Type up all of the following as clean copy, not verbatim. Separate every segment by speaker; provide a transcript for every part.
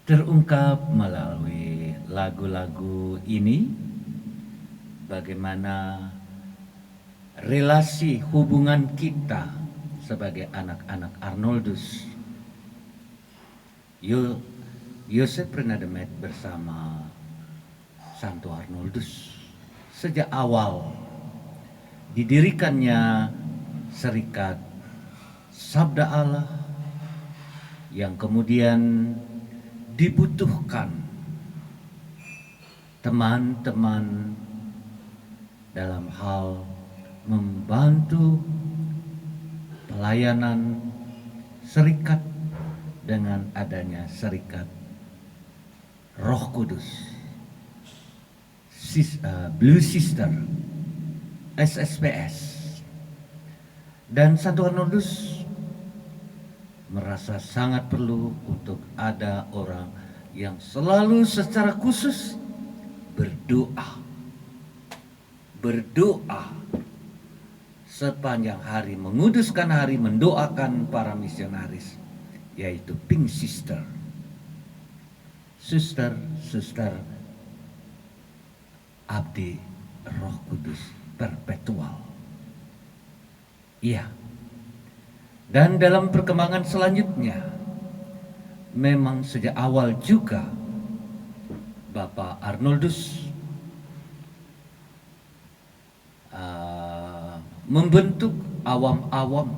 Speaker 1: terungkap melalui lagu-lagu ini bagaimana relasi hubungan kita sebagai anak-anak Arnoldus. Yosef pernah demet bersama Santo Arnoldus. Sejak awal didirikannya Serikat Sabda Allah yang kemudian dibutuhkan teman-teman dalam hal membantu pelayanan serikat dengan adanya Serikat Roh Kudus, Blue Sister, SSPS. Dan Santo Arnoldus merasa sangat perlu untuk ada orang yang selalu secara khusus berdoa sepanjang hari, menguduskan hari, mendoakan para misionaris, yaitu Pink Sister, suster abdi Roh Kudus perpetual. Iya. Dan dalam perkembangan selanjutnya, memang sejak awal juga Bapak Arnoldus membentuk awam-awam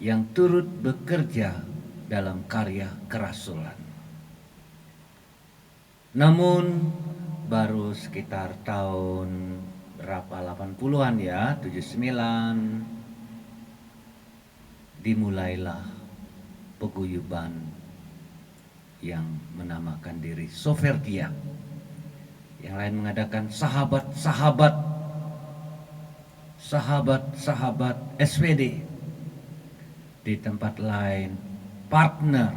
Speaker 1: yang turut bekerja dalam karya kerasulan. Namun baru sekitar tahun berapa 80-an ya, 79, dimulailah paguyuban yang menamakan diri Soferdia. Yang lain mengadakan sahabat SPD. Di tempat lain partner.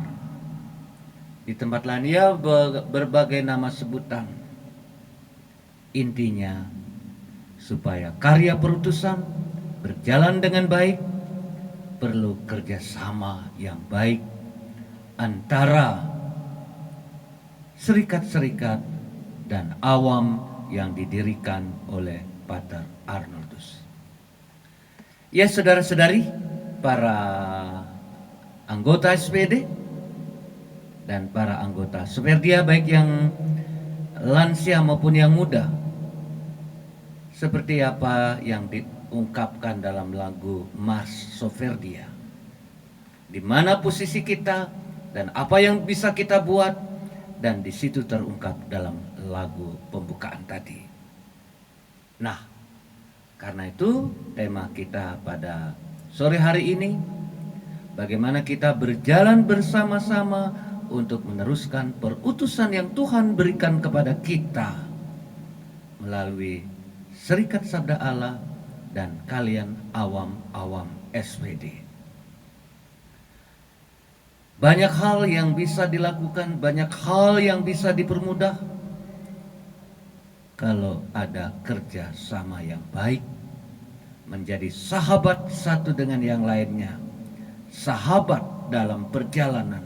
Speaker 1: Di tempat lain ya berbagai nama sebutan. Intinya supaya karya perutusan berjalan dengan baik, perlu kerjasama yang baik antara serikat-serikat dan awam yang didirikan oleh Pater Arnoldus. Ya saudara-saudari, para anggota SPD dan para anggota Soferdia, baik yang lansia maupun yang muda, seperti apa yang diungkapkan dalam lagu Mars Soferdia, di mana posisi kita dan apa yang bisa kita buat, dan di situ terungkap dalam lagu pembukaan tadi. Nah, karena itu tema kita pada sore hari ini, bagaimana kita berjalan bersama-sama untuk meneruskan perutusan yang Tuhan berikan kepada kita melalui Serikat Sabda Allah dan kalian awam-awam SPD. Banyak hal yang bisa dilakukan, banyak hal yang bisa dipermudah kalau ada kerjasama yang baik, menjadi sahabat satu dengan yang lainnya, sahabat dalam perjalanan.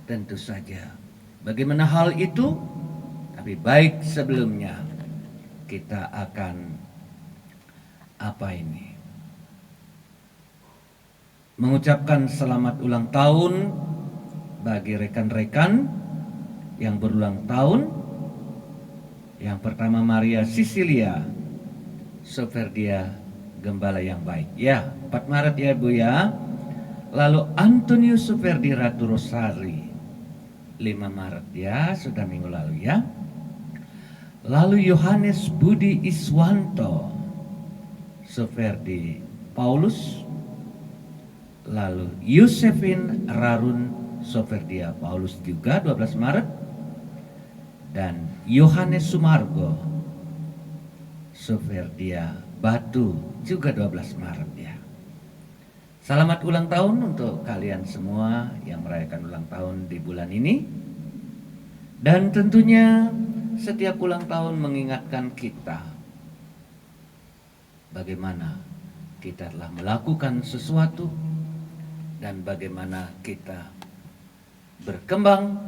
Speaker 1: Tentu saja, bagaimana hal itu? Tapi baik sebelumnya kita akan mengucapkan selamat ulang tahun bagi rekan-rekan yang berulang tahun. Yang pertama Maria Sisilia Soferdia, gembala yang baik. Ya, 4 Maret ya Bu ya. Lalu Antonius Soferdi Ratu Rosari, 5 Maret ya, sudah minggu lalu ya. Lalu Yohanes Budi Iswanto Soferdi Paulus. Lalu Yusefin Rarun Soferdia Paulus juga 12 Maret. Dan Yohanes Sumargo Soferdia Batu juga 12 Maret ya. Selamat ulang tahun untuk kalian semua yang merayakan ulang tahun di bulan ini. Dan tentunya setiap ulang tahun mengingatkan kita bagaimana kita telah melakukan sesuatu dan bagaimana kita berkembang,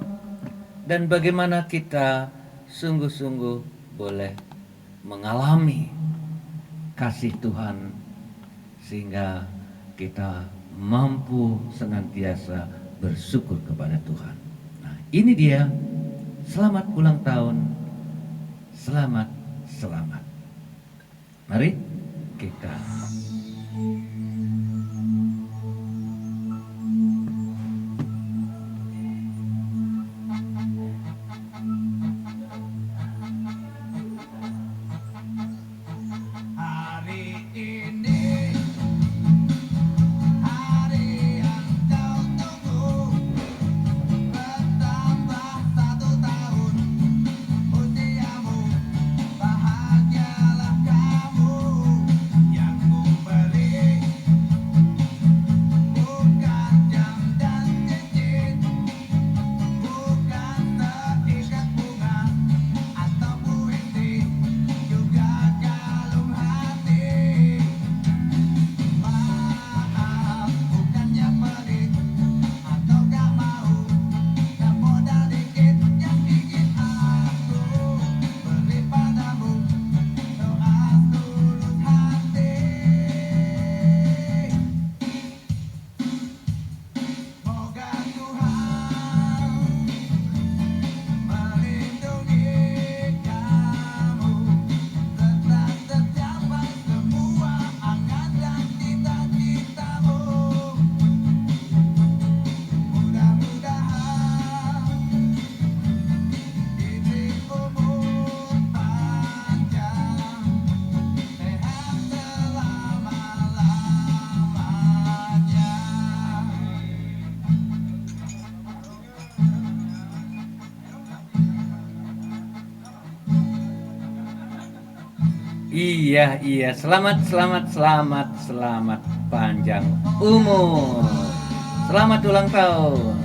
Speaker 1: dan bagaimana kita sungguh-sungguh boleh mengalami kasih Tuhan sehingga kita mampu senantiasa bersyukur kepada Tuhan. Nah, ini dia. Selamat ulang tahun. Selamat. Mari kita Iya, selamat panjang umur. Selamat ulang tahun.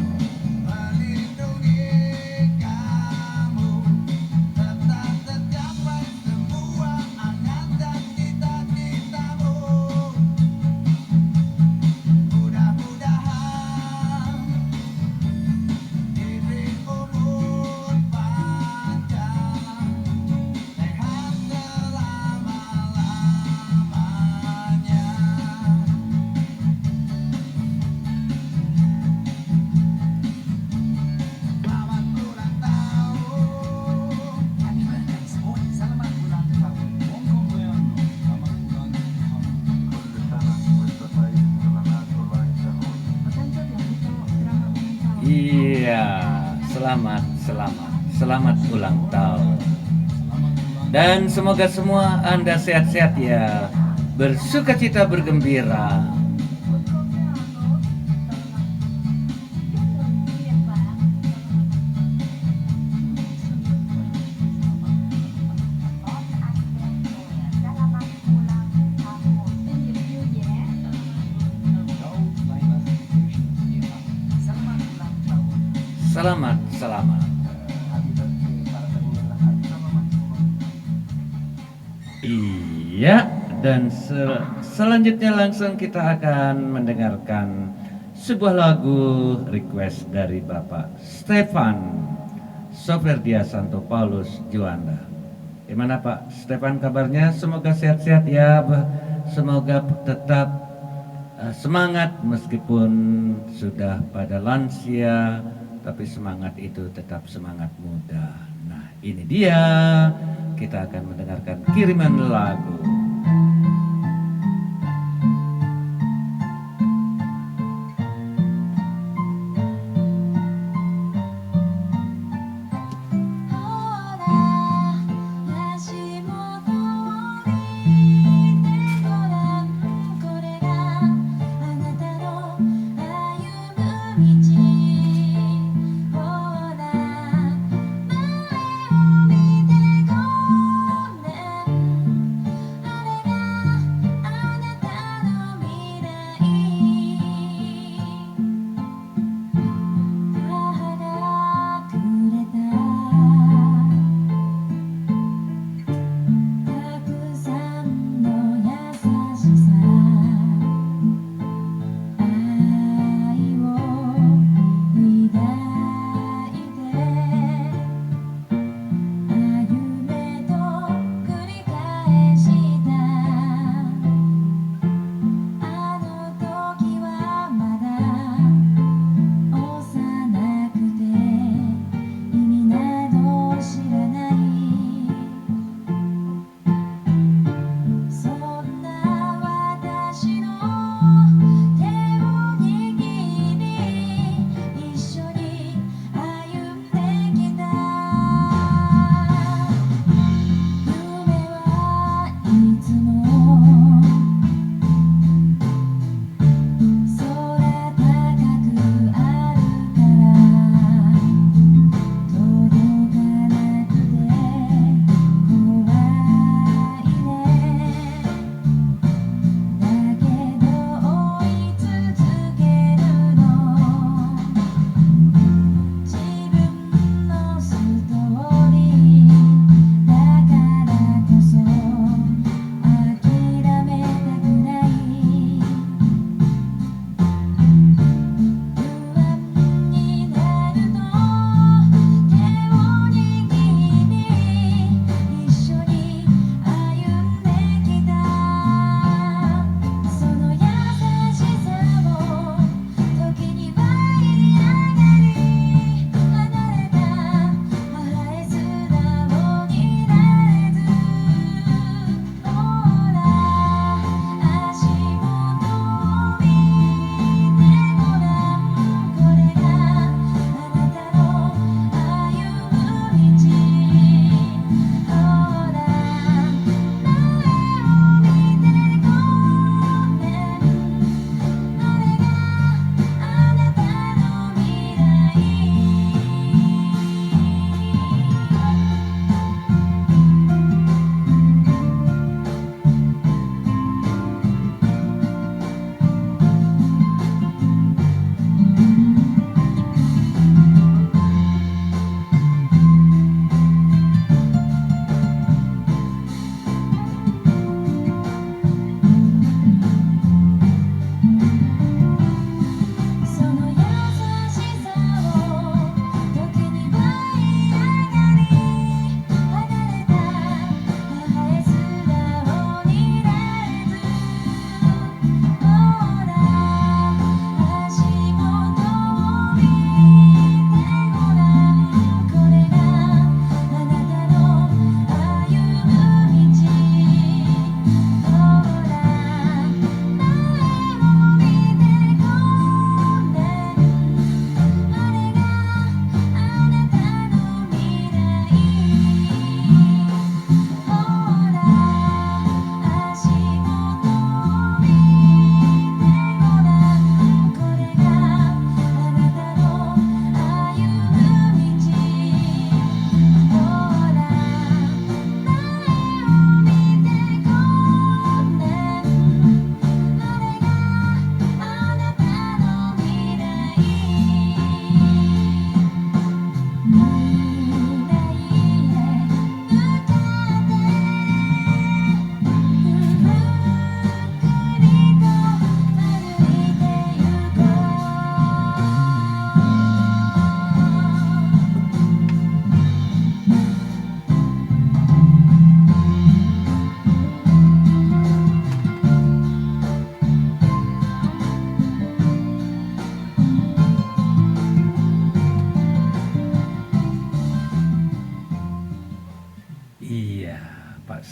Speaker 1: Iya, selamat ulang tahun. Dan semoga semua Anda sehat-sehat ya, bersukacita, bergembira. Selamat. Iya, dan selanjutnya langsung kita akan mendengarkan sebuah lagu request dari Bapak Stefan Soferdia Santo Paulus Juanda. Gimana Pak Stefan kabarnya? Semoga sehat-sehat ya, semoga tetap semangat meskipun sudah pada lansia, tapi semangat itu tetap semangat muda. Nah, ini dia, kita akan mendengarkan kiriman lagu.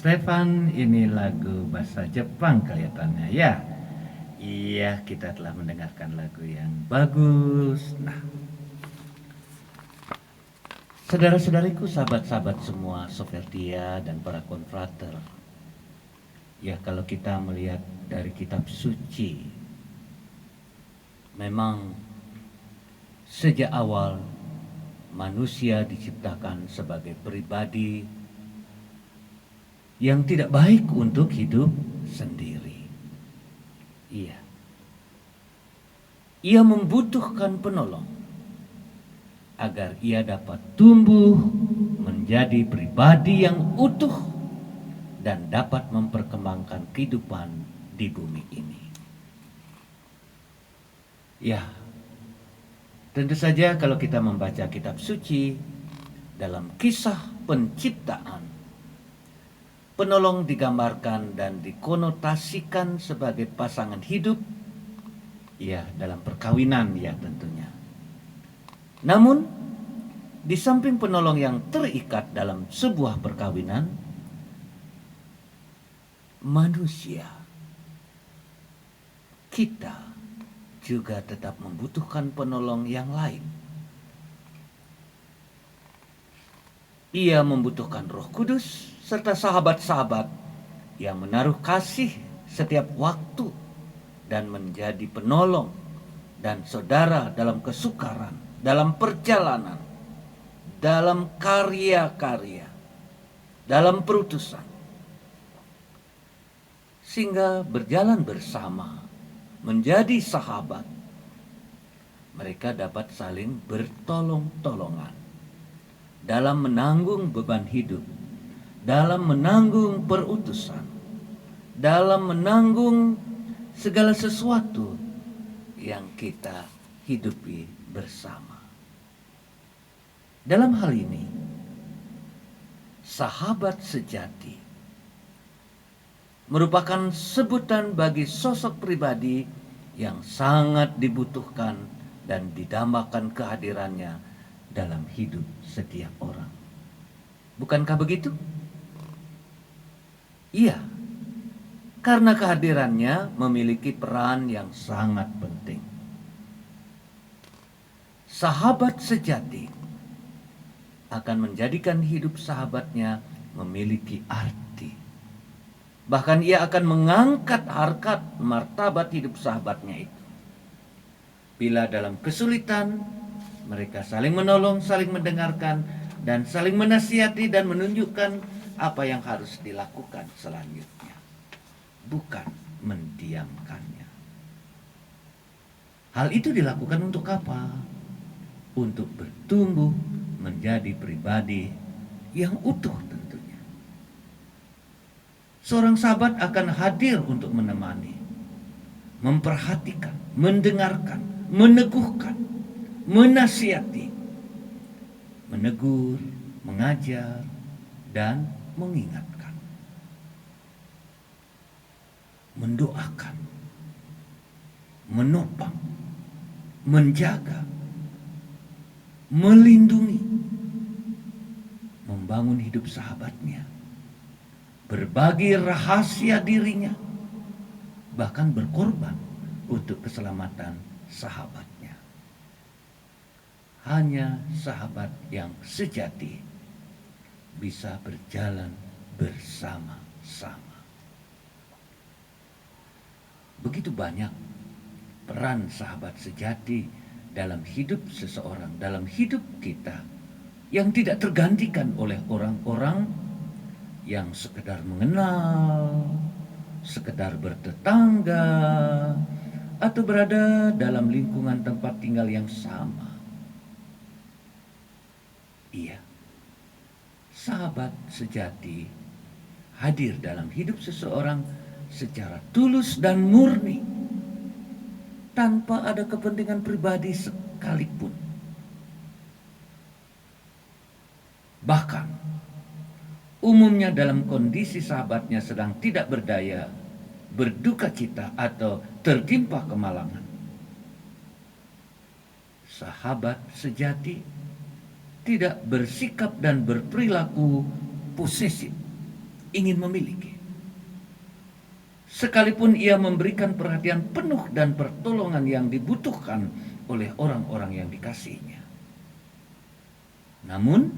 Speaker 1: Stefan, ini lagu bahasa Jepang kelihatannya ya. Iya, kita telah mendengarkan lagu yang bagus. Nah, saudara-saudariku, sahabat-sahabat semua, Soferdia dan para konfrater. Ya, kalau kita melihat dari kitab suci, memang sejak awal manusia diciptakan sebagai pribadi yang tidak baik untuk hidup sendiri. Iya. Ia membutuhkan penolong agar ia dapat tumbuh menjadi pribadi yang utuh dan dapat memperkembangkan kehidupan di bumi ini. Ya, tentu saja kalau kita membaca kitab suci dalam kisah penciptaan, penolong digambarkan dan dikonotasikan sebagai pasangan hidup, ya dalam perkawinan ya tentunya. Namun, di samping penolong yang terikat dalam sebuah perkawinan, manusia, kita juga tetap membutuhkan penolong yang lain. Ia membutuhkan Roh Kudus serta sahabat-sahabat yang menaruh kasih setiap waktu dan menjadi penolong dan saudara dalam kesukaran, dalam perjalanan, dalam karya-karya, dalam perutusan. Sehingga berjalan bersama, menjadi sahabat, mereka dapat saling bertolong-tolongan dalam menanggung beban hidup, dalam menanggung perutusan, dalam menanggung segala sesuatu yang kita hidupi bersama. Dalam hal ini, sahabat sejati merupakan sebutan bagi sosok pribadi yang sangat dibutuhkan dan didambakan kehadirannya dalam hidup setiap orang. Bukankah begitu? Iya, karena kehadirannya memiliki peran yang sangat penting. Sahabat sejati akan menjadikan hidup sahabatnya memiliki arti. Bahkan ia akan mengangkat harkat martabat hidup sahabatnya itu. Bila dalam kesulitan, mereka saling menolong, saling mendengarkan, dan saling menasihati dan menunjukkan apa yang harus dilakukan selanjutnya, bukan mendiamkannya. Hal itu dilakukan untuk apa? Untuk bertumbuh menjadi pribadi yang utuh tentunya. Seorang sahabat akan hadir untuk menemani, memperhatikan, mendengarkan, meneguhkan, menasihati, menegur, mengajar, dan mengingatkan, mendoakan, menopang, menjaga, melindungi, membangun hidup sahabatnya, berbagi rahasia dirinya, bahkan berkorban untuk keselamatan sahabatnya. Hanya sahabat yang sejati bisa berjalan bersama-sama. Begitu banyak peran sahabat sejati dalam hidup seseorang, dalam hidup kita, yang tidak tergantikan oleh orang-orang yang sekedar mengenal, sekedar bertetangga, atau berada dalam lingkungan tempat tinggal yang sama. Iya, sahabat sejati hadir dalam hidup seseorang secara tulus dan murni, tanpa ada kepentingan pribadi sekalipun. Bahkan, umumnya dalam kondisi sahabatnya sedang tidak berdaya, berduka cita, atau tertimpa kemalangan, sahabat sejati tidak bersikap dan berperilaku posesif, ingin memiliki. Sekalipun ia memberikan perhatian penuh dan pertolongan yang dibutuhkan oleh orang-orang yang dikasihinya. Namun,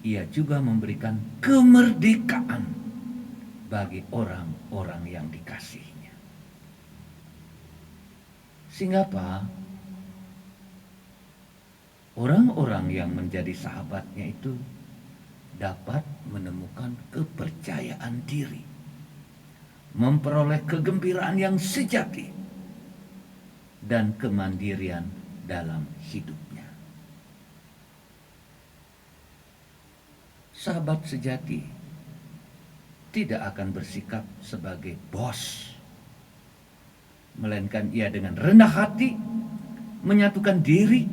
Speaker 1: ia juga memberikan kemerdekaan bagi orang-orang yang dikasihinya. Sehingga apa? Orang-orang yang menjadi sahabatnya itu dapat menemukan kepercayaan diri, memperoleh kegembiraan yang sejati, dan kemandirian dalam hidupnya. Sahabat sejati tidak akan bersikap sebagai bos, melainkan ia dengan rendah hati menyatukan diri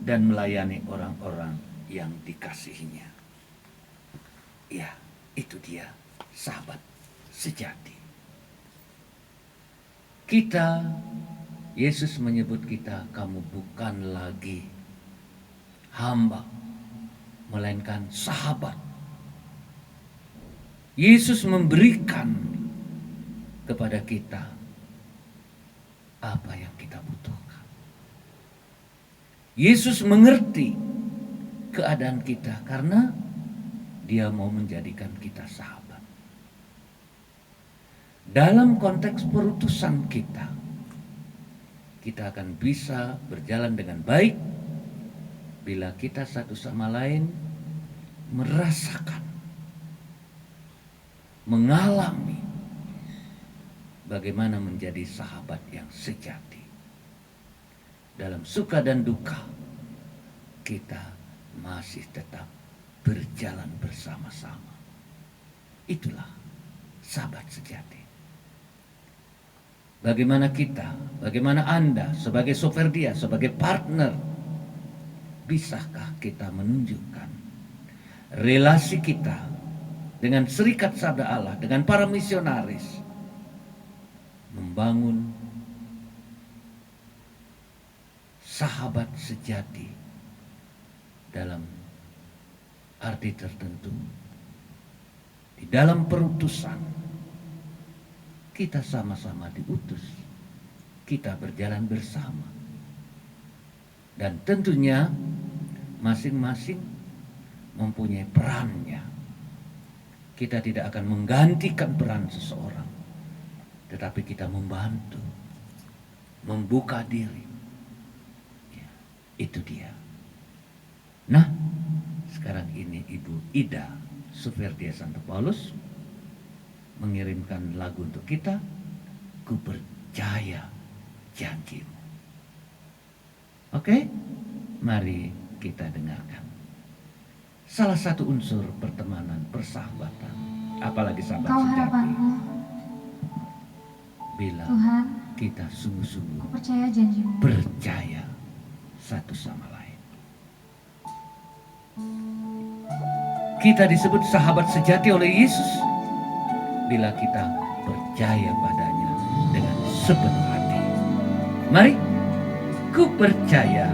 Speaker 1: dan melayani orang-orang yang dikasihinya. Ya, itu dia sahabat sejati. Kita, Yesus menyebut kita, kamu bukan lagi hamba, melainkan sahabat. Yesus memberikan kepada kita apa yang kita butuhkan. Yesus mengerti keadaan kita karena Dia mau menjadikan kita sahabat. Dalam konteks perutusan kita akan bisa berjalan dengan baik bila kita satu sama lain merasakan, mengalami bagaimana menjadi sahabat yang sejati. Dalam suka dan duka, kita masih tetap berjalan bersama-sama. Itulah sahabat sejati. Bagaimana kita, bagaimana Anda sebagai Soferdia, sebagai partner, bisakah kita menunjukkan relasi kita dengan Serikat Sabda Allah, dengan para misionaris, membangun sahabat sejati dalam arti tertentu. Di dalam perutusan, kita sama-sama diutus, kita berjalan bersama, dan tentunya masing-masing mempunyai perannya. Kita tidak akan menggantikan peran seseorang, tetapi kita membantu, membuka diri. Ya, itu dia. Nah, sekarang ini Ibu Ida Suferdia Santo Paulus mengirimkan lagu untuk kita, Ku Percaya Janjimu. Oke, mari kita dengarkan. Salah satu unsur pertemanan, persahabatan, apalagi sahabat
Speaker 2: Kau
Speaker 1: sejati,
Speaker 2: harapanku,
Speaker 1: bila
Speaker 2: Tuhan,
Speaker 1: kita sungguh-sungguh
Speaker 2: percaya janjimu.
Speaker 1: percaya satu sama lain. Kita disebut sahabat sejati oleh Yesus bila kita percaya padanya dengan sepenuh hati. Mari, ku percaya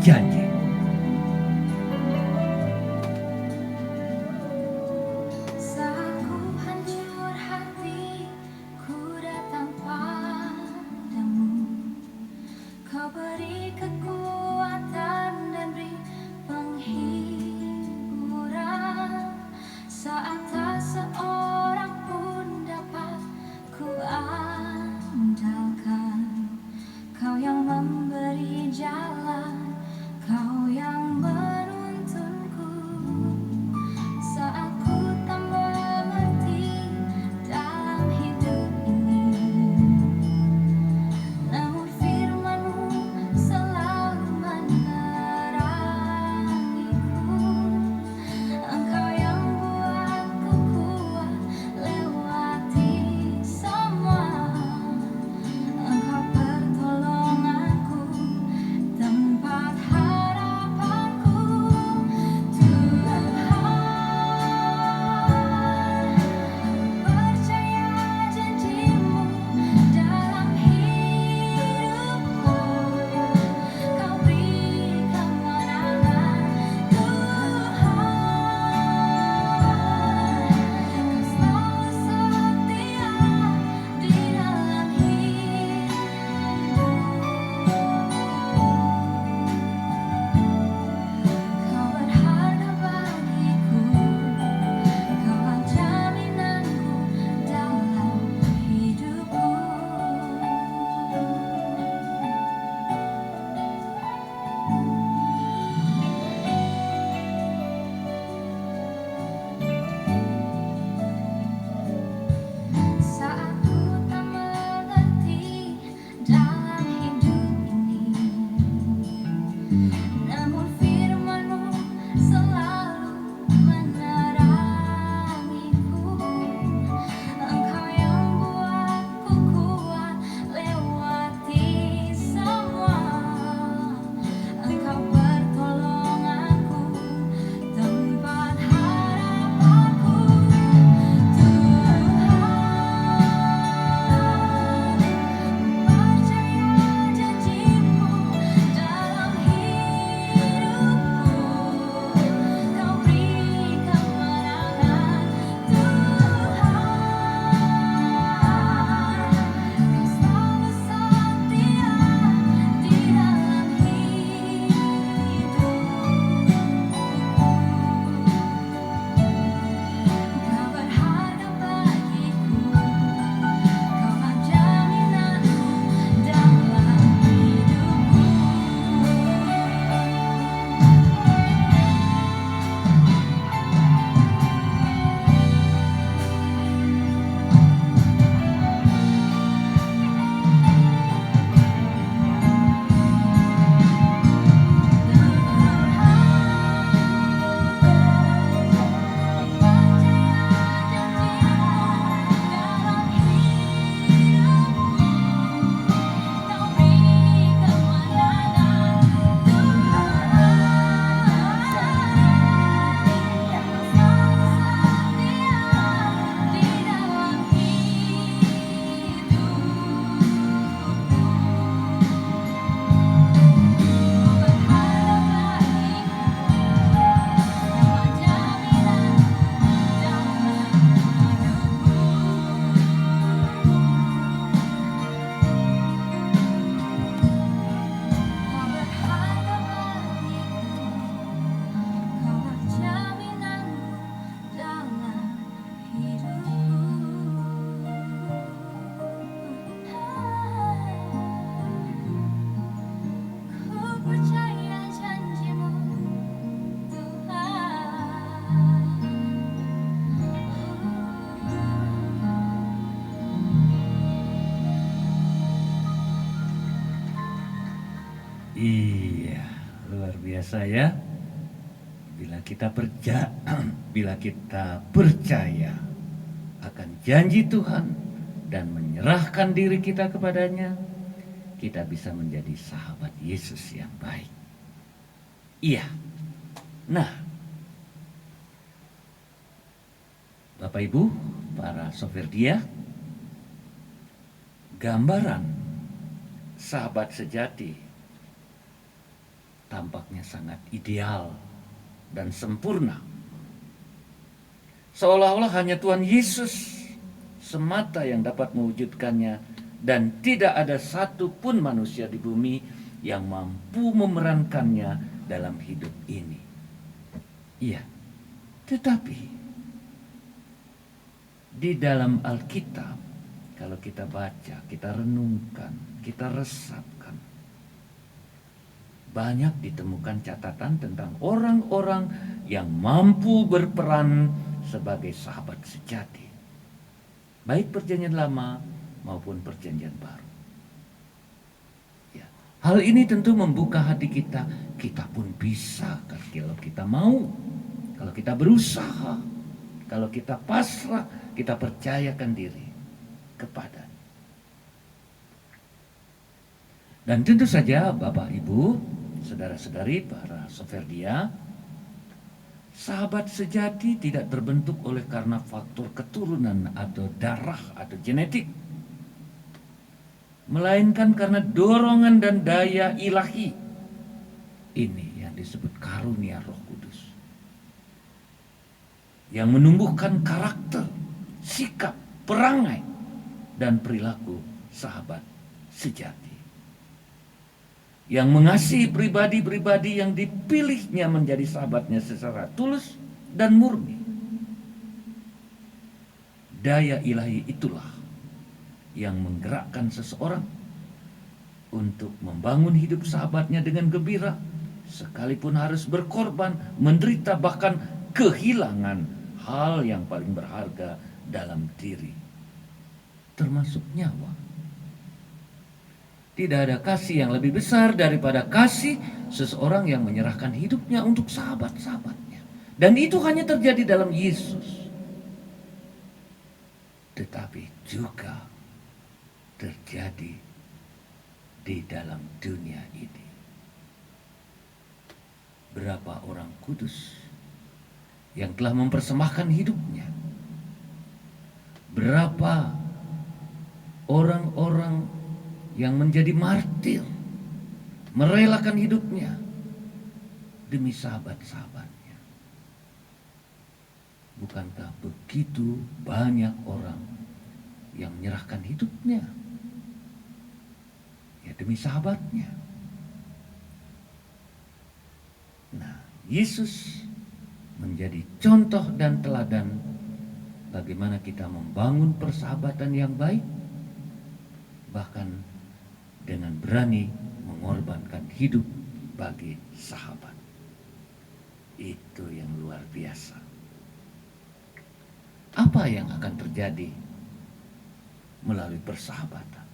Speaker 1: janji.
Speaker 2: Saat ku hancur hati, ku datang padamu. Kau beri kekuatan dan beri penghiburan. Saat tak seorang pun dapat ku andalkan, Kau yang memberi jalan, Kau
Speaker 1: Iya, luar biasa ya. Bila kita percaya akan janji Tuhan dan menyerahkan diri kita kepadanya, kita bisa menjadi sahabat Yesus yang baik. Iya. Nah, Bapak Ibu, para sopir dia, gambaran sahabat sejati tampaknya sangat ideal dan sempurna. Seolah-olah hanya Tuhan Yesus semata yang dapat mewujudkannya, dan tidak ada satupun manusia di bumi yang mampu memerankannya dalam hidup ini. Iya, tetapi di dalam Alkitab, kalau kita baca, kita renungkan, kita resapkan, banyak ditemukan catatan tentang orang-orang yang mampu berperan sebagai sahabat sejati, baik perjanjian lama maupun perjanjian baru. Ya, hal ini tentu membuka hati kita. Kita pun bisa kalau kita mau, kalau kita berusaha, kalau kita pasrah, kita percayakan diri kepada. Dan tentu saja Bapak Ibu, saudara-saudari, para sopir dia, sahabat sejati tidak terbentuk oleh karena faktor keturunan atau darah atau genetik, melainkan karena dorongan dan daya ilahi. Ini yang disebut karunia Roh Kudus, yang menumbuhkan karakter, sikap, perangai, dan perilaku sahabat sejati, yang mengasihi pribadi-pribadi yang dipilihnya menjadi sahabatnya secara tulus dan murni. Daya ilahi itulah yang menggerakkan seseorang untuk membangun hidup sahabatnya dengan gembira, sekalipun harus berkorban, menderita, bahkan kehilangan hal yang paling berharga dalam diri, termasuk nyawa. Tidak ada kasih yang lebih besar daripada kasih seseorang yang menyerahkan hidupnya untuk sahabat-sahabatnya. Dan itu hanya terjadi dalam Yesus, tetapi juga terjadi di dalam dunia ini. Berapa orang kudus yang telah mempersembahkan hidupnya? Berapa orang-orang yang menjadi martir, merelakan hidupnya demi sahabat-sahabatnya? Bukankah begitu banyak orang yang menyerahkan hidupnya ya demi sahabatnya? Nah, Yesus menjadi contoh dan teladan bagaimana kita membangun persahabatan yang baik, bahkan dengan berani mengorbankan hidup bagi sahabat. Itu yang luar biasa. Apa yang akan terjadi melalui persahabatan?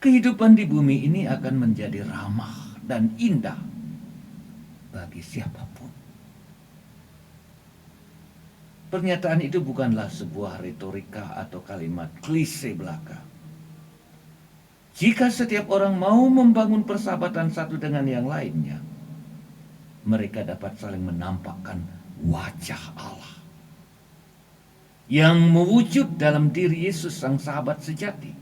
Speaker 1: Kehidupan di bumi ini akan menjadi ramah dan indah bagi siapapun. Pernyataan itu bukanlah sebuah retorika atau kalimat klise belaka. Jika setiap orang mau membangun persahabatan satu dengan yang lainnya, mereka dapat saling menampakkan wajah Allah yang mewujud dalam diri Yesus sang sahabat sejati.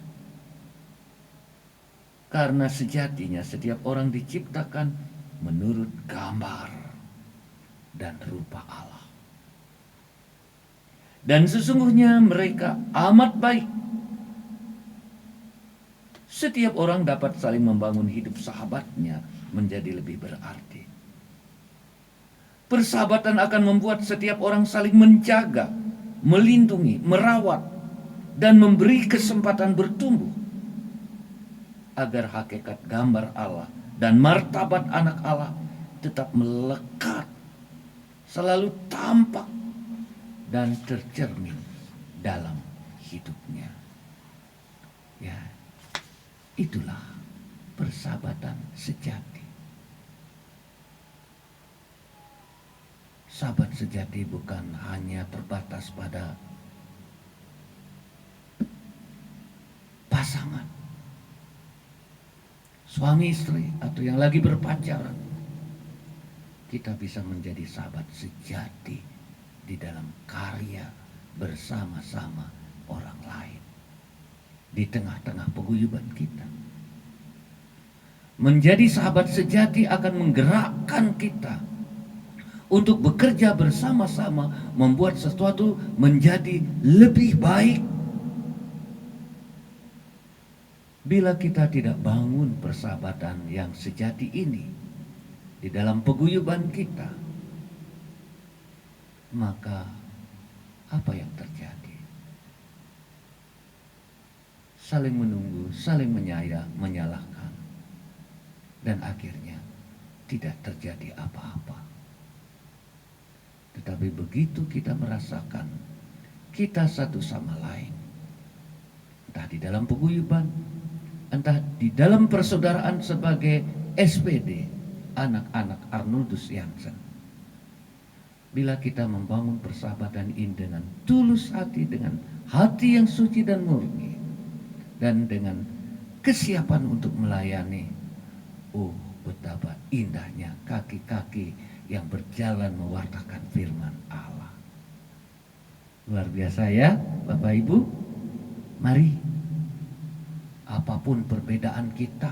Speaker 1: Karena sejatinya setiap orang diciptakan menurut gambar dan rupa Allah. Dan sesungguhnya mereka amat baik. Setiap orang dapat saling membangun hidup sahabatnya menjadi lebih berarti. Persahabatan akan membuat setiap orang saling menjaga, melindungi, merawat, dan memberi kesempatan bertumbuh, agar hakikat gambar Allah dan martabat anak Allah tetap melekat, selalu tampak dan tercermin dalam hidupnya. Ya, itulah persahabatan sejati. Sahabat sejati bukan hanya terbatas pada pasangan, suami istri atau yang lagi berpacaran. Kita bisa menjadi sahabat sejati di dalam karya bersama-sama orang lain, di tengah-tengah paguyuban kita. Menjadi sahabat sejati akan menggerakkan kita untuk bekerja bersama-sama, membuat sesuatu menjadi lebih baik. Bila kita tidak bangun persahabatan yang sejati ini di dalam paguyuban kita, maka apa yang terjadi? Saling menunggu, saling menyalahkan, dan akhirnya tidak terjadi apa-apa. Tetapi begitu kita merasakan kita satu sama lain, entah di dalam paguyuban, entah di dalam persaudaraan sebagai SPD, anak-anak Arnoldus Jansen. Bila kita membangun persahabatan ini dengan tulus hati, dengan hati yang suci dan murni, dan dengan kesiapan untuk melayani, oh betapa indahnya kaki-kaki yang berjalan mewartakan firman Allah. Luar biasa ya Bapak Ibu. Mari, apapun perbedaan kita,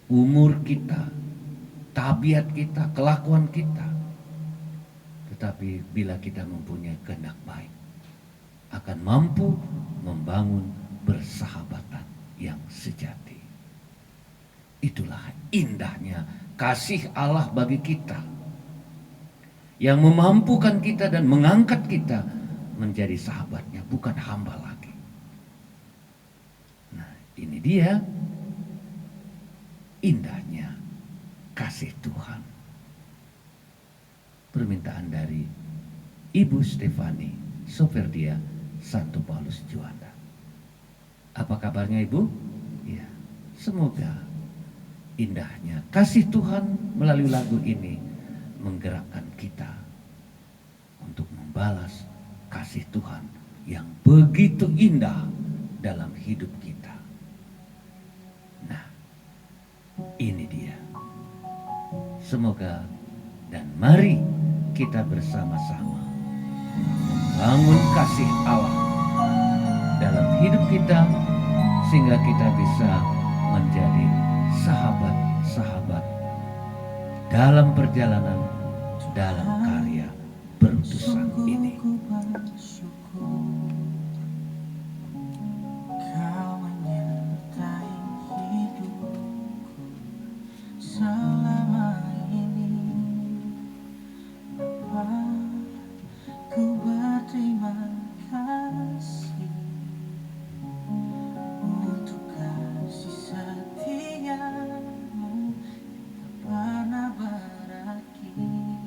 Speaker 1: umur kita, tabiat kita, kelakuan kita, tetapi bila kita mempunyai kehendak baik, akan mampu membangun persahabatan yang sejati. Itulah indahnya kasih Allah bagi kita, yang memampukan kita dan mengangkat kita menjadi sahabatnya, bukan hamba lagi. Nah, ini dia indahnya kasih Tuhan. Permintaan dari Ibu Stefani Soferdia Santo Paulus Juanda. Apa kabarnya Ibu? Ya, semoga indahnya kasih Tuhan melalui lagu ini menggerakkan kita untuk membalas kasih Tuhan yang begitu indah dalam hidup kita. Nah, ini dia. Semoga dan mari kita bersama-sama membangun kasih Allah dalam hidup kita, sehingga kita bisa menjadi sahabat-sahabat dalam perjalanan, dalam karya perutusan ini.
Speaker 3: Kau menyertai hidupku selama ini, Bapa. Ku berterima kasih untuk kasih setiamu tak pernah berakhir.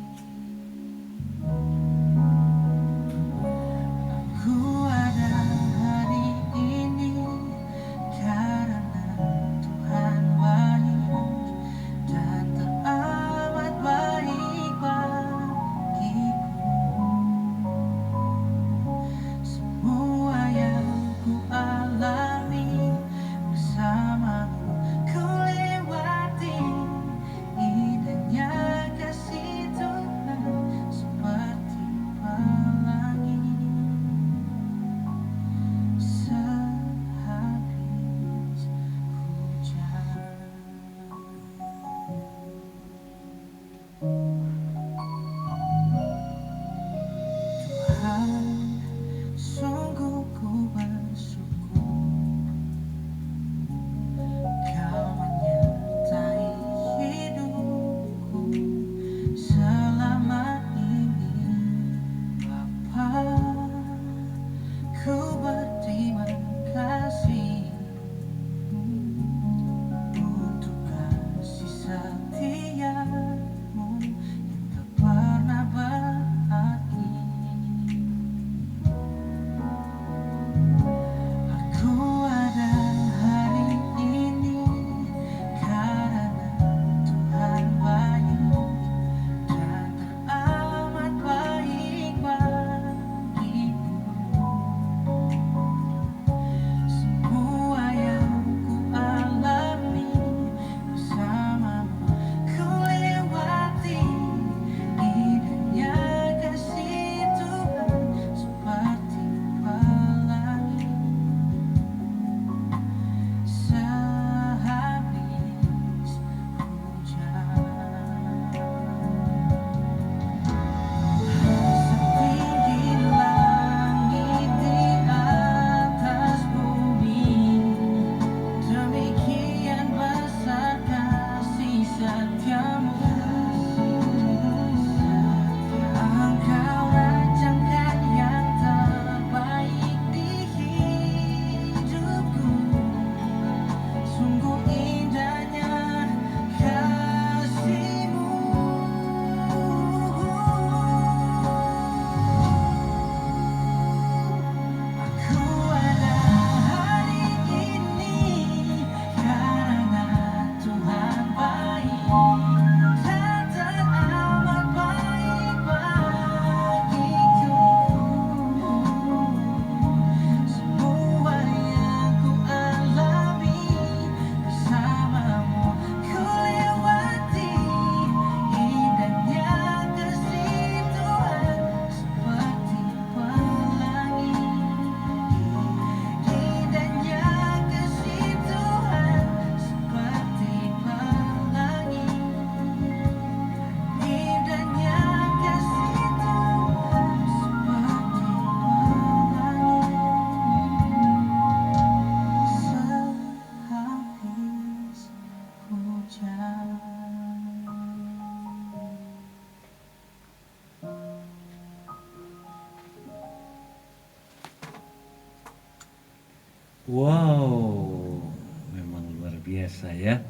Speaker 1: Wow, memang luar biasa ya,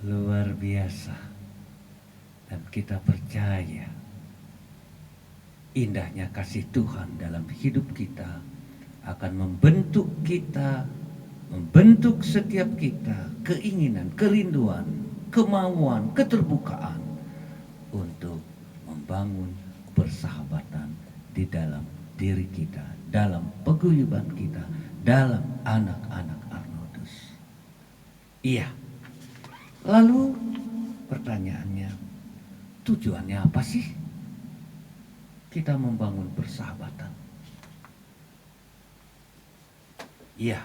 Speaker 1: luar biasa. Dan kita percaya indahnya kasih Tuhan dalam hidup kita akan membentuk setiap kita, keinginan, kerinduan, kemauan, keterbukaan untuk membangun persahabatan di dalam diri kita, dalam paguyuban kita, dalam anak-anak Arnoldus. Iya. Lalu pertanyaannya, tujuannya apa sih kita membangun persahabatan? Iya.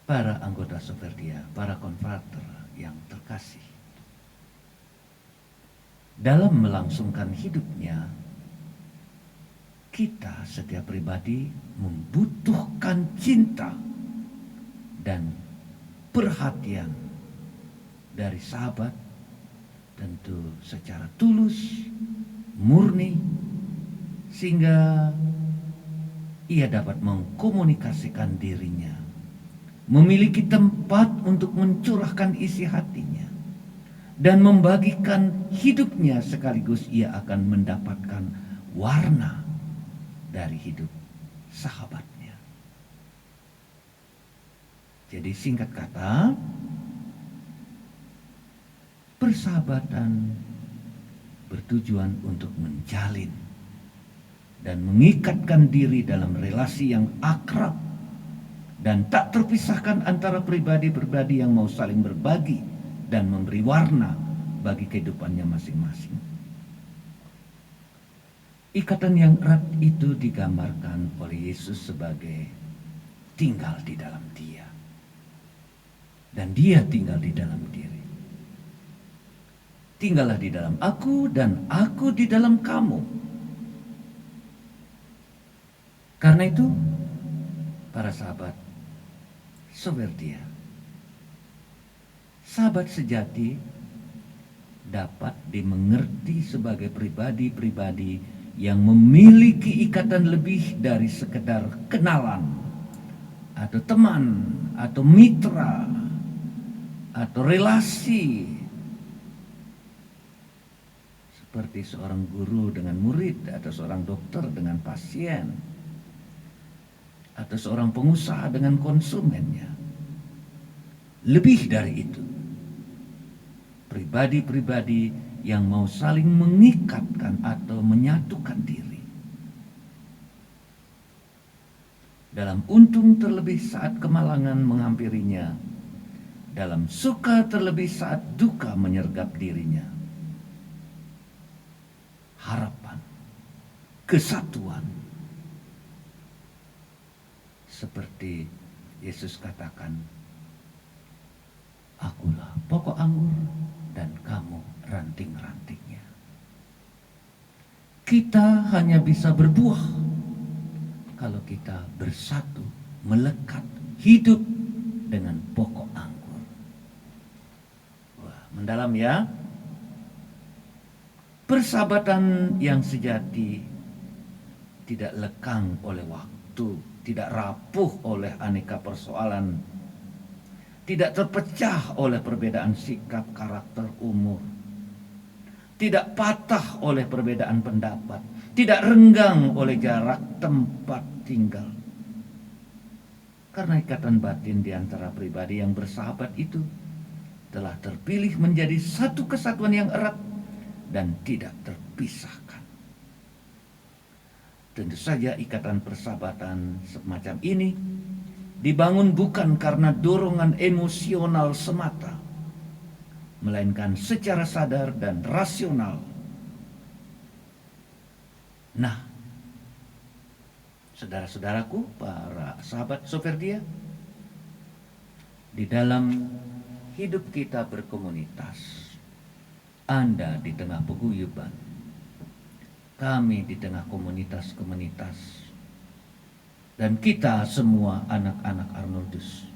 Speaker 1: Para anggota Soferdia, para konfrater yang terkasih, dalam melangsungkan hidupnya, kita setiap pribadi membutuhkan cinta dan perhatian dari sahabat, tentu secara tulus, murni, sehingga ia dapat mengkomunikasikan dirinya, memiliki tempat untuk mencurahkan isi hatinya, dan membagikan hidupnya, sekaligus ia akan mendapatkan warna dari hidup sahabatnya. Jadi singkat kata, persahabatan bertujuan untuk menjalin dan mengikatkan diri dalam relasi yang akrab dan tak terpisahkan antara pribadi-pribadi yang mau saling berbagi dan memberi warna bagi kehidupannya masing-masing. Ikatan yang erat itu digambarkan oleh Yesus sebagai tinggal di dalam Dia, dan Dia tinggal di dalam diri. Tinggallah di dalam aku dan aku di dalam kamu. Karena itu, para sahabat Soferdia, sahabat sejati dapat dimengerti sebagai pribadi-pribadi yang memiliki ikatan lebih dari sekedar kenalan, atau teman, atau mitra, atau relasi. Seperti seorang guru dengan murid, atau seorang dokter dengan pasien, atau seorang pengusaha dengan konsumennya. Lebih dari itu, pribadi-pribadi yang mau saling mengikatkan atau menyatukan diri. Dalam untung terlebih saat kemalangan menghampirinya, dalam suka terlebih saat duka menyergap dirinya. Harapan, kesatuan, seperti Yesus katakan, akulah pokok anggur dan kamu ranting-rantingnya. Kita hanya bisa berbuah kalau kita bersatu, melekat, hidup dengan pokok anggur. Wah, mendalam ya. Persahabatan yang sejati tidak lekang oleh waktu, tidak rapuh oleh aneka persoalan, tidak terpecah oleh perbedaan sikap, karakter, umur, tidak patah oleh perbedaan pendapat, tidak renggang oleh jarak tempat tinggal. Karena ikatan batin di antara pribadi yang bersahabat itu telah terpilih menjadi satu kesatuan yang erat dan tidak terpisahkan. Tentu saja ikatan persahabatan semacam ini dibangun bukan karena dorongan emosional semata, melainkan secara sadar dan rasional. Nah, saudara-saudaraku, para sahabat Soferdia, di dalam hidup kita berkomunitas, Anda di tengah paguyuban, kami di tengah komunitas-komunitas, dan kita semua anak-anak Arnoldus.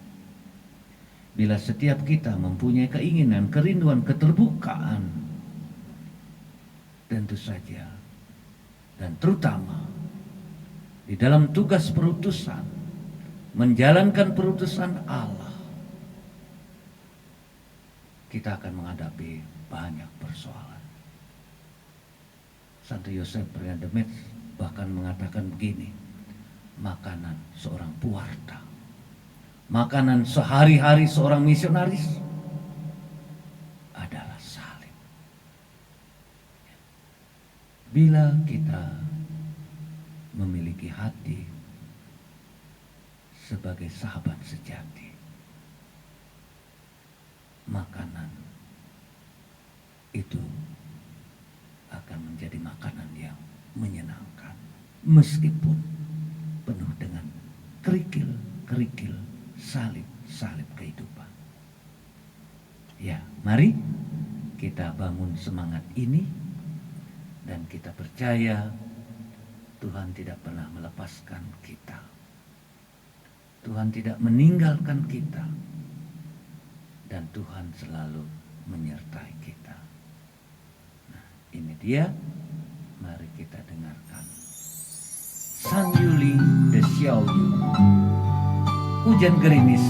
Speaker 1: Bila setiap kita mempunyai keinginan, kerinduan, keterbukaan, tentu saja dan terutama di dalam tugas perutusan, menjalankan perutusan Allah, kita akan menghadapi banyak persoalan. Santo Yosef Priademet bahkan mengatakan begini, makanan seorang puarta, makanan sehari-hari seorang misionaris adalah salib. Bila kita memiliki hati sebagai sahabat sejati, makanan itu akan menjadi makanan yang menyenangkan, meskipun penuh dengan kerikil-kerikil, salib-salib kehidupan. Ya, mari kita bangun semangat ini dan kita percaya Tuhan tidak pernah melepaskan kita. Tuhan tidak meninggalkan kita. Dan Tuhan selalu menyertai kita. Nah, ini dia. Mari kita dengarkan. San Yuli de Xiaoyu. Hujan gerimis.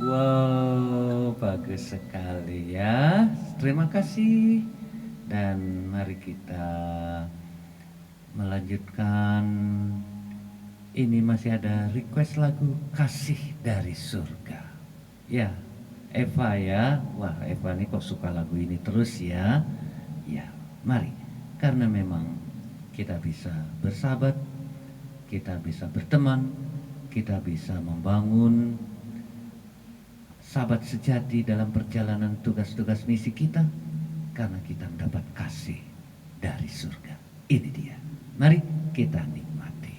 Speaker 1: Wow, bagus sekali ya. Terima kasih. Dan mari kita melanjutkan. Ini masih ada request lagu Kasih dari Surga. Ya, Eva ya. Wah, Eva ini kok suka lagu ini terus ya. Ya, mari. Karena memang kita bisa bersahabat, kita bisa berteman, kita bisa membangun sahabat sejati dalam perjalanan tugas-tugas misi kita, karena kita mendapat kasih dari surga. Ini dia. Mari kita nikmati.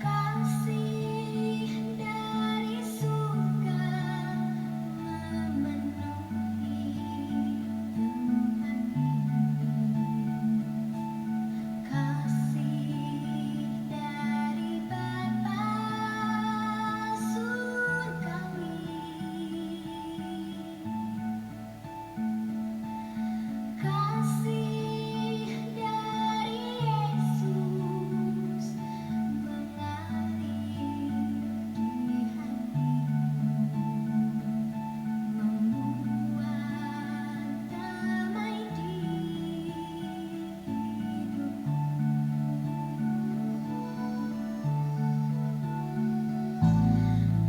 Speaker 2: Kasih dari surga memenuhi tempat ini. Kasih dari Bapa surgawi. Kasih dari Yesus mengalir di hatiku, membuat damai di hidupku.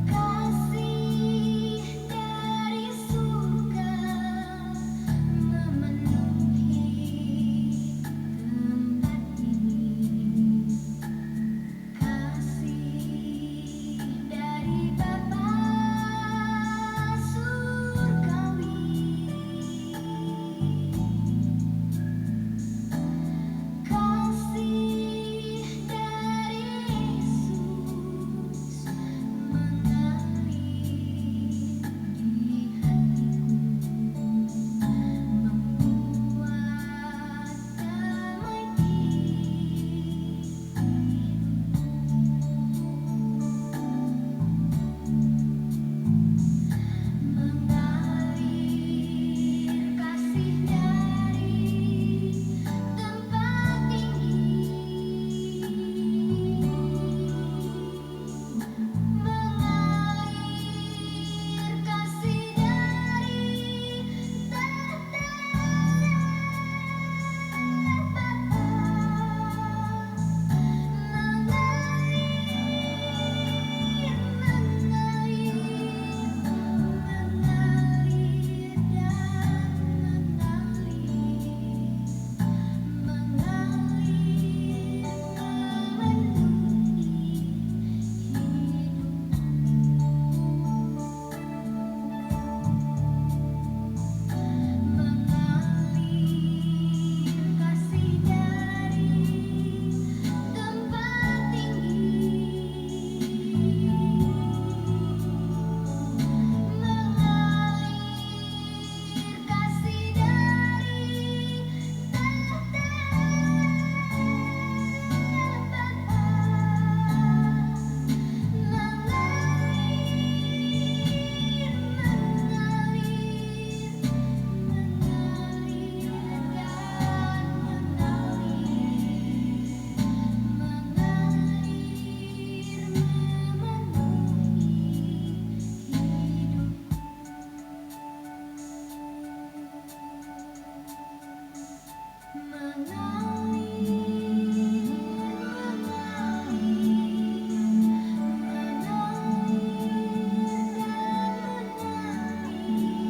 Speaker 2: Kasih dari surga memenuhi tempat ini. Kasih dari Bapa surgawi. Kasih dari Yesus mengalir di hatiku, membuat damai di mengalir kasih dari tempat tinggi, mengalir kasih dari tahta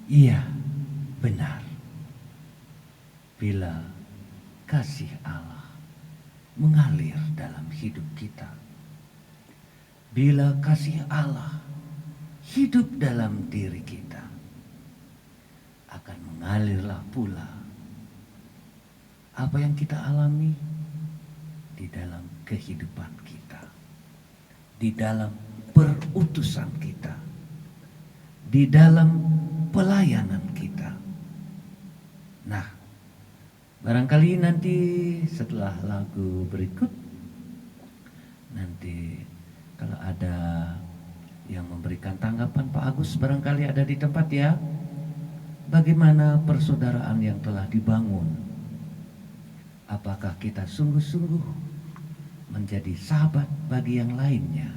Speaker 1: Iya, benar. Bila kasih Allah mengalir dalam hidup kita, bila kasih Allah hidup dalam diri kita, akan mengalirlah pula apa yang kita alami di dalam kehidupan kita, di dalam perutusan kita, di dalam pelayanan kita. Nah, barangkali nanti setelah lagu berikut, nanti kalau ada yang memberikan tanggapan, Pak Agus barangkali ada di tempat ya. Bagaimana persaudaraan yang telah dibangun? Apakah kita sungguh-sungguh menjadi sahabat bagi yang lainnya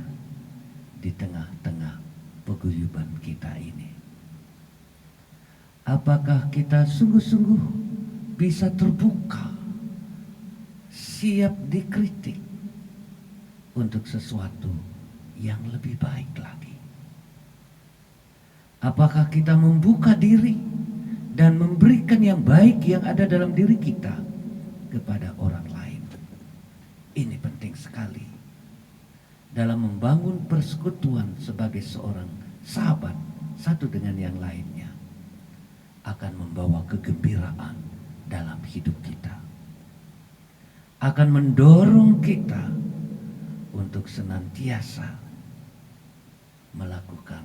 Speaker 1: di tengah-tengah paguyuban kita ini? Apakah kita sungguh-sungguh bisa terbuka, siap dikritik untuk sesuatu yang lebih baik lagi? Apakah kita membuka diri dan memberikan yang baik yang ada dalam diri kita kepada orang lain? Ini penting sekali dalam membangun persekutuan sebagai seorang sahabat satu dengan yang lainnya, akan membawa kegembiraan dalam hidup kita, akan mendorong kita untuk senantiasa melakukan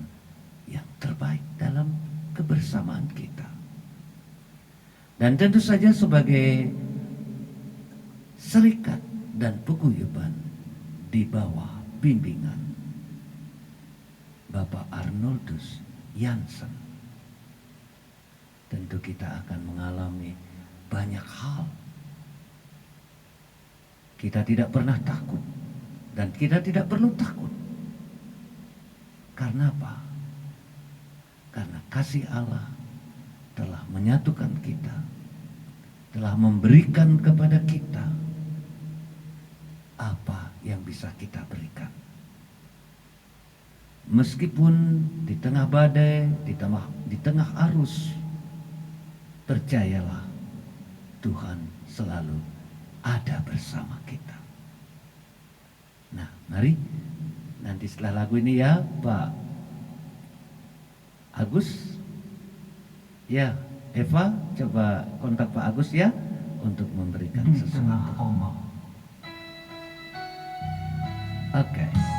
Speaker 1: yang terbaik dalam kebersamaan kita. Dan tentu saja sebagai serikat dan paguyuban di bawah bimbingan Bapak Arnoldus Jansen, tentu kita akan mengalami banyak hal. Kita tidak pernah takut dan kita tidak perlu takut. Karena apa? Karena kasih Allah telah menyatukan kita, telah memberikan kepada kita apa yang bisa kita berikan. Meskipun di tengah badai, di tengah arus, percayalah Tuhan selalu ada bersama kita. Nah, mari nanti setelah lagu ini ya Pak Agus, ya Eva, coba kontak Pak Agus ya untuk memberikan
Speaker 3: Di tengah
Speaker 1: sesuatu.
Speaker 3: ombak.
Speaker 1: Oke.
Speaker 3: Di tengah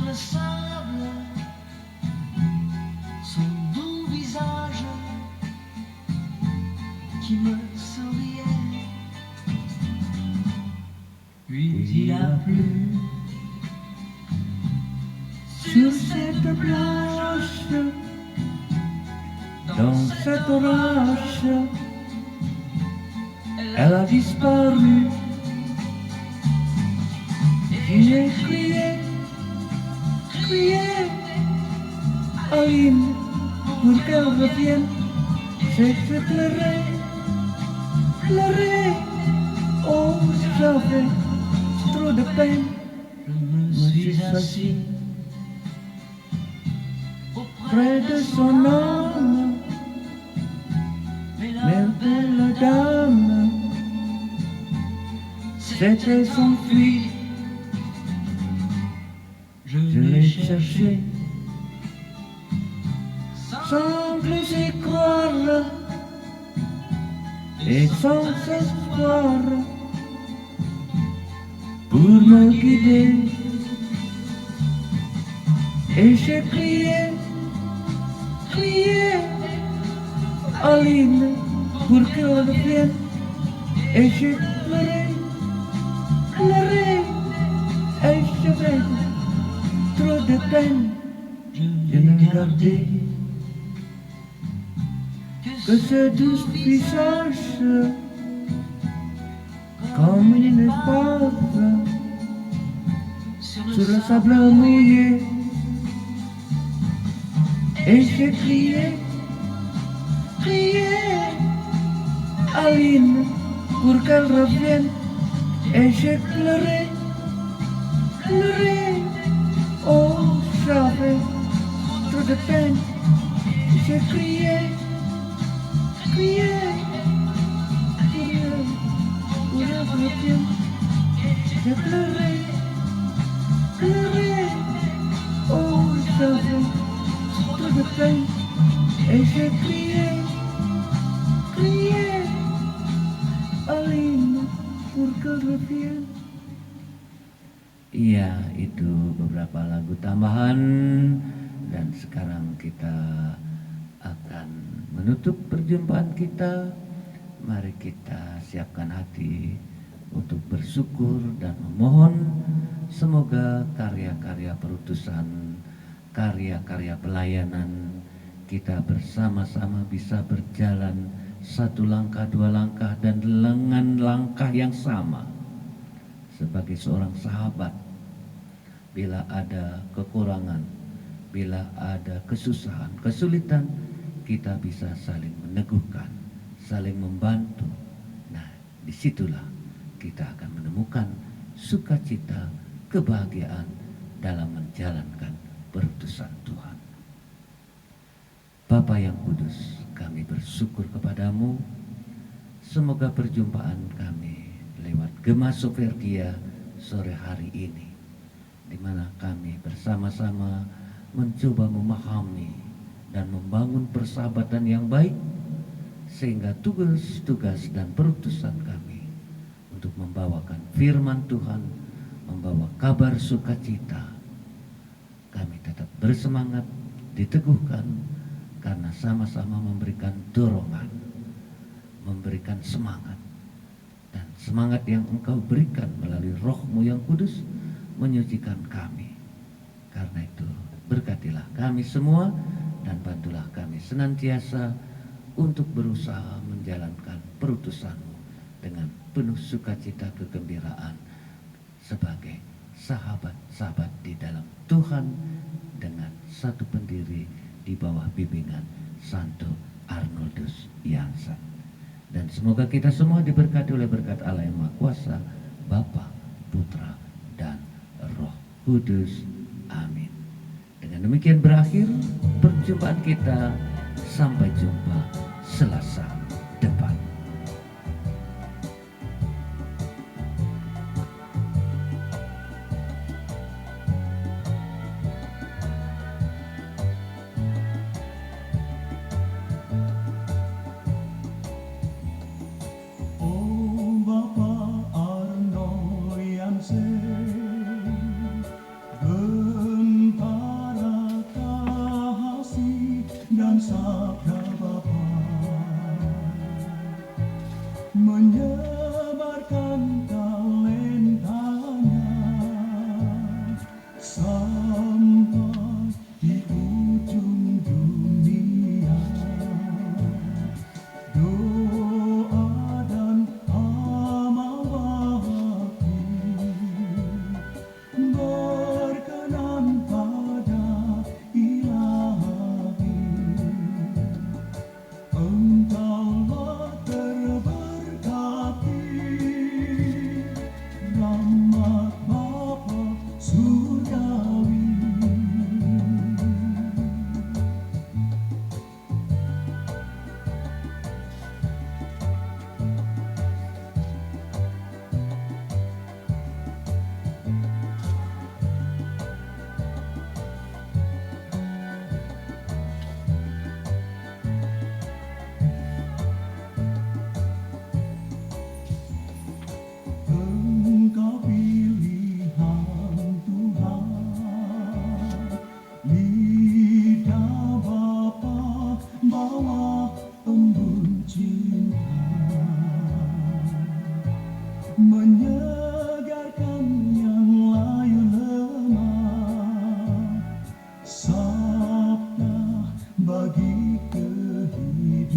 Speaker 3: le sable, son beau visage qui me souriait. Puis il a plu sur cette plage, dans cette orage, elle a disparu. Et j'ai crié, crié, Aline, pour qu'elle revienne. J'ai pleuré, pleuré, oh j'avais trop de peine. Je me suis assis auprès de son âme, mais la belle dame s'était s'enfuie. Je l'ai cherché sans plus y croire et sans espoir pour me guider. Et j'ai crié, crié, Aline, pour qu'elle vienne. Et j'ai pleuré, pleuré, et j'avais trop de peine. Je n'ai gardé que ce doux visage comme une épave sur le sable mouillé. Et j'ai crié, crié, Aline, pour qu'elle revienne. Et j'ai pleuré, pleuré, oh j'avais trop de peine. J'ai crié, crié, crié, pour qu'elle revienne. J'ai pleuré, pleuré, oh j'avais trop de peine. Et j'ai crié, crié, Aline, pour qu'elle revienne.
Speaker 1: Iya, itu beberapa lagu tambahan dan sekarang kita akan menutup perjumpaan kita. Mari kita siapkan hati untuk bersyukur dan memohon semoga karya-karya perutusan, karya-karya pelayanan kita bersama-sama bisa berjalan satu langkah, dua langkah dan dengan langkah yang sama. Sebagai seorang sahabat, bila ada kekurangan, bila ada kesusahan, kesulitan, kita bisa saling meneguhkan, saling membantu. Nah, disitulah kita akan menemukan sukacita, kebahagiaan dalam menjalankan perutusan Tuhan. Bapa yang kudus, kami bersyukur kepadamu. Semoga perjumpaan kami lewat Gema Soferdia sore hari ini, di mana kami bersama-sama mencoba memahami dan membangun persahabatan yang baik, sehingga tugas-tugas dan perutusan kami untuk membawakan firman Tuhan, membawa kabar sukacita, kami tetap bersemangat, diteguhkan, karena sama-sama memberikan dorongan, memberikan semangat. Dan semangat yang Engkau berikan melalui Roh-Mu yang kudus menyucikan kami. Karena itu berkatilah kami semua dan bantulah kami senantiasa untuk berusaha menjalankan perutusan-Mu dengan penuh sukacita kegembiraan sebagai sahabat-sahabat di dalam Tuhan dengan satu pendiri di bawah bimbingan Santo Arnoldus Jansen. Dan semoga kita semua diberkati oleh berkat Allah yang Maha Kuasa, Bapa, Putra, dan Roh Kudus. Amin. Dengan demikian berakhir perjumpaan kita. Sampai jumpa Selasa depan.
Speaker 3: Bapa Arno Jansen, sampai di ujung dunia. Doa dan amal bakti berkenan pada Ilahi. Engkaulah terberkati, rahmat Bapa surgawi. Engkau pilihan Tuhan, lidah Bapa bawa embun cinta, menyegarkan yang layu lemah, sabda bagi kehidupan,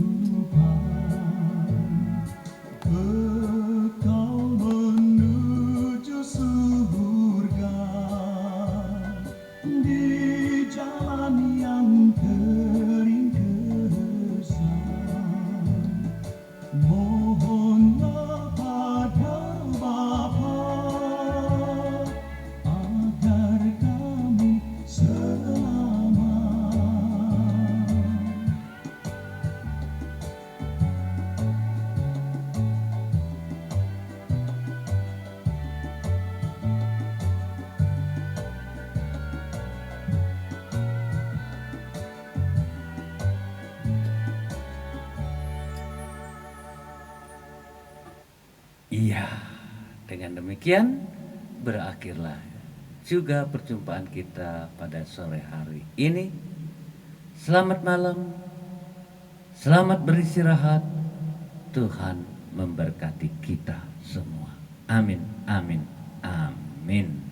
Speaker 3: bekal menuju surga di jalan yang kering kesan. Mohonlah pada Bapa agar kami selamat.
Speaker 1: Iya, dengan demikian berakhirlah juga perjumpaan kita pada sore hari ini. Selamat malam, selamat beristirahat. Tuhan memberkati kita semua. Amin, amin, amin.